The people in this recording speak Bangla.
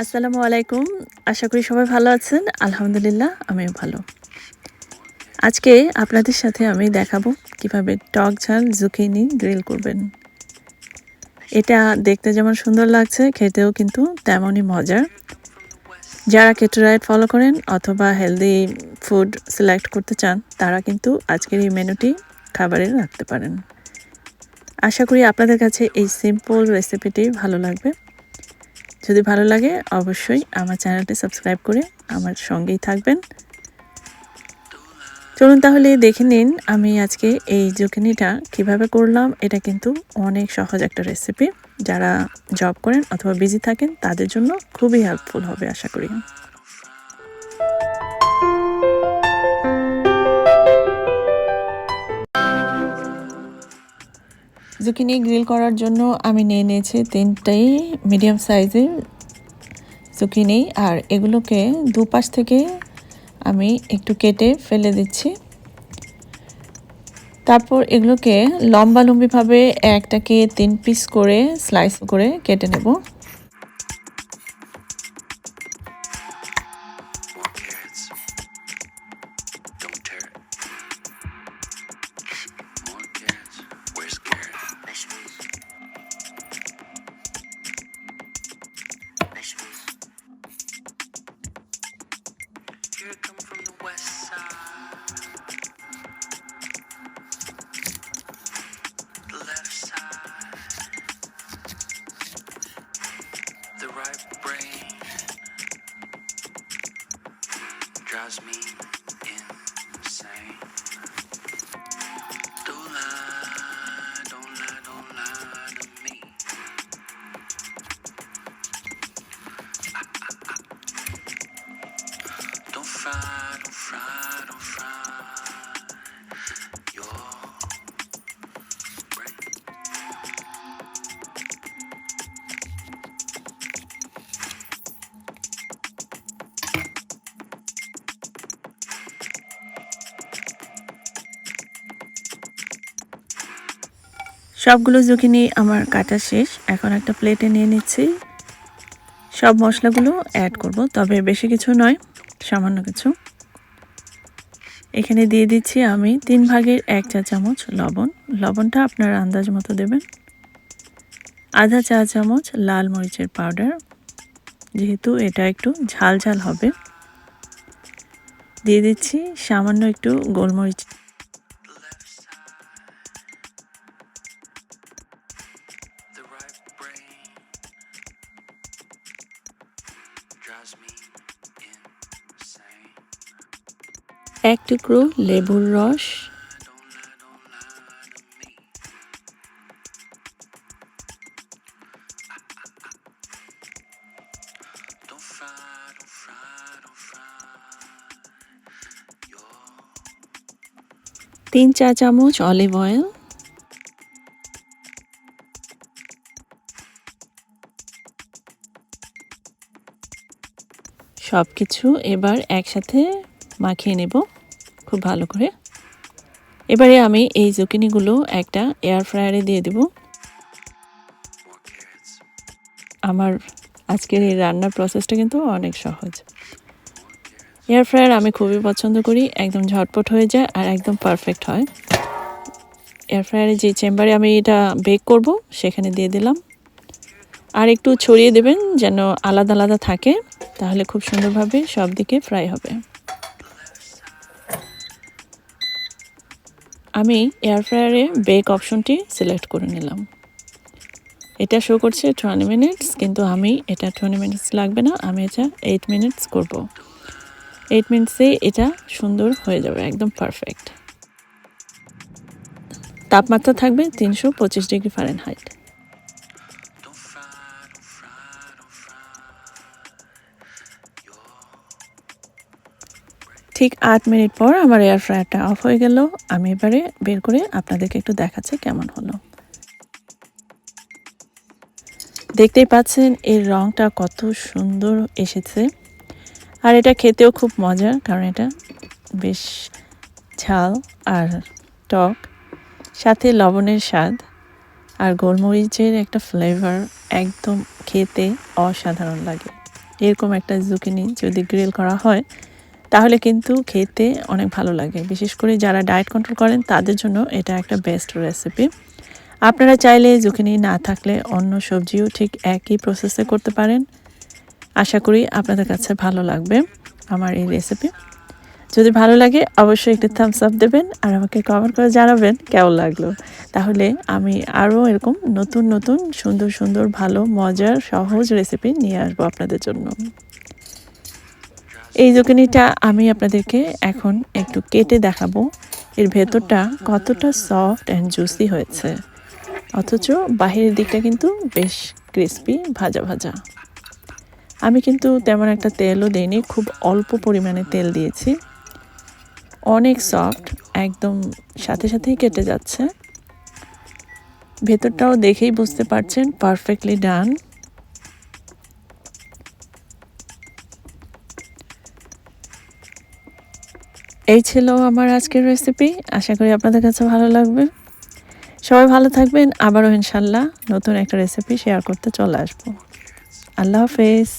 আসসালামু আলাইকুম। আশা করি সবাই ভালো আছেন। আলহামদুলিল্লাহ আমিও ভালো। আজকে আপনাদের সাথে আমি দেখাবো কিভাবে টক ঝাল জুকিনি গ্রিল করবেন। এটা দেখতে যেমন সুন্দর লাগছে, খেতেও কিন্তু তেমনই মজার। যারা কেটো ডায়েট ফলো করেন অথবা হেলদি ফুড সিলেক্ট করতে চান, তারা কিন্তু আজকের এই মেনুটি খাবারে রাখতে পারেন। আশা করি আপনাদের কাছে এই সিম্পল রেসিপিটি ভালো লাগবে। যদি ভালো লাগে অবশ্যই আমার চ্যানেলটি সাবস্ক্রাইব করে আমার সঙ্গেই থাকবেন। চলুন তাহলে দেখে নিন আমি আজকে এই জুকিনিটা কিভাবে করলাম। এটা কিন্তু অনেক সহজ একটা রেসিপি। যারা জব করেন অথবা বিজি থাকেন তাদের জন্য খুবই হেল্পফুল হবে আশা করি। জুকিনি গ্রিল করার জন্য আমি নিয়ে নিয়েছি 3টাই মিডিয়াম সাইজের জুকিনি, আর এগুলোকে দুপাশ থেকে আমি একটু কেটে ফেলে দিচ্ছি। তারপর এগুলোকে লম্বালম্বিভাবে একটাকে 3 পিস করে স্লাইস করে কেটে নেব। Drives me insane. Don't lie, don't lie, don't lie to me. Don't fry, don't fry, don't fry your brain. সবগুলো জুকিনি আমার কাটা শেষ। এখন একটা প্লেটে নিয়ে নিচ্ছি। সব মশলাগুলো অ্যাড করব, তবে বেশি কিছু নয়, সামান্য কিছু। এখানে দিয়ে দিচ্ছি আমি 3/1 চা চামচ লবণ। লবণটা আপনার আন্দাজ মতো দেবেন। আধা চা চামচ লাল মরিচের পাউডার, যেহেতু এটা একটু ঝাল ঝাল হবে। দিয়ে দিচ্ছি সামান্য একটু গোলমরিচ। এক টুকরো লেবুর রস, তিন চা চামচ অলিভ অয়েল, সব কিছু এবার একসাথে মাখিয়ে নেব খুব ভালো করে। এবারে আমি এই জুকিনিগুলো একটা এয়ার ফ্রায়ারে দিয়ে দেব। আমার আজকের এই রান্নার প্রসেসটা কিন্তু অনেক সহজ। এয়ার ফ্রায়ার আমি খুবই পছন্দ করি, একদম ঝটপট হয়ে যায় আর একদম পারফেক্ট হয়। এয়ার ফ্রায়ারে যে চেম্বারে আমি এটা বেক করব সেখানে দিয়ে দিলাম। আর একটু ছড়িয়ে দেবেন যেন আলাদা আলাদা থাকে, তাহলে খুব সুন্দরভাবে সব দিকে ফ্রাই হবে। আমি এয়ার ফ্রায়ারে বেক অপশনটি সিলেক্ট করে নিলাম। এটা শো করছে 20 মিনিটস, কিন্তু আমি এটা 20 মিনিটস লাগবে না, আমি এটা 8 মিনিটস করব। 8 মিনিটসে এটা সুন্দর হয়ে যাবে, একদম পারফেক্ট। তাপমাত্রা থাকবে 325 ডিগ্রি ফারেনহাইট। ঠিক 8 মিনিট পর আমার এয়ার ফ্রায়ারটা অফ হয়ে গেল। আমি এবারে বের করে আপনাদেরকে একটু দেখাচ্ছি কেমন হলো। দেখতেই পাচ্ছেন এর রংটা কত সুন্দর এসেছে, আর এটা খেতেও খুব মজার, কারণ এটা বেশ ঝাল আর টক, সাথে লবণের স্বাদ আর গোলমরিচের একটা ফ্লেভার, একদম খেতে অসাধারণ লাগে। এরকম একটা জুকিনি যদি গ্রিল করা হয় তাহলে কিন্তু খেতে অনেক ভালো লাগে। বিশেষ করে যারা ডায়েট কন্ট্রোল করেন তাদের জন্য এটা একটা বেস্ট রেসিপি। আপনারা চাইলে জুকিনি না থাকলে অন্য সবজিও ঠিক একই প্রসেসে করতে পারেন। আশা করি আপনাদের কাছে ভালো লাগবে আমার এই রেসিপি। যদি ভালো লাগে অবশ্যই একটু থামস আপ দেবেন আর আমাকে কমেন্ট করে জানাবেন কেমন লাগলো। তাহলে আমি আরও এরকম নতুন নতুন সুন্দর সুন্দর ভালো মজার সহজ রেসিপি নিয়ে আসবো আপনাদের জন্য। এই জুকিনিটা আমি আপনাদেরকে এখন একটু কেটে দেখাবো এর ভেতরটা কতটা সফট অ্যান্ড জুসি হয়েছে, অথচ বাহিরের দিকটা কিন্তু বেশ ক্রিস্পি ভাজা ভাজা। আমি কিন্তু তেমন একটা তেলও দিইনি, খুব অল্প পরিমাণে তেল দিয়েছি। অনেক সফট, একদম সাথে সাথেই কেটে যাচ্ছে। ভেতরটাও দেখেই বুঝতে পারছেন পারফেক্টলি ডান। এই ছিল আমার আজকের রেসিপি। আশা করি আপনাদের কাছে ভালো লাগবে। সবাই ভালো থাকবেন। আবারও ইনশাল্লাহ নতুন একটা রেসিপি শেয়ার করতে চলে আসবো। আল্লাহ হাফেজ।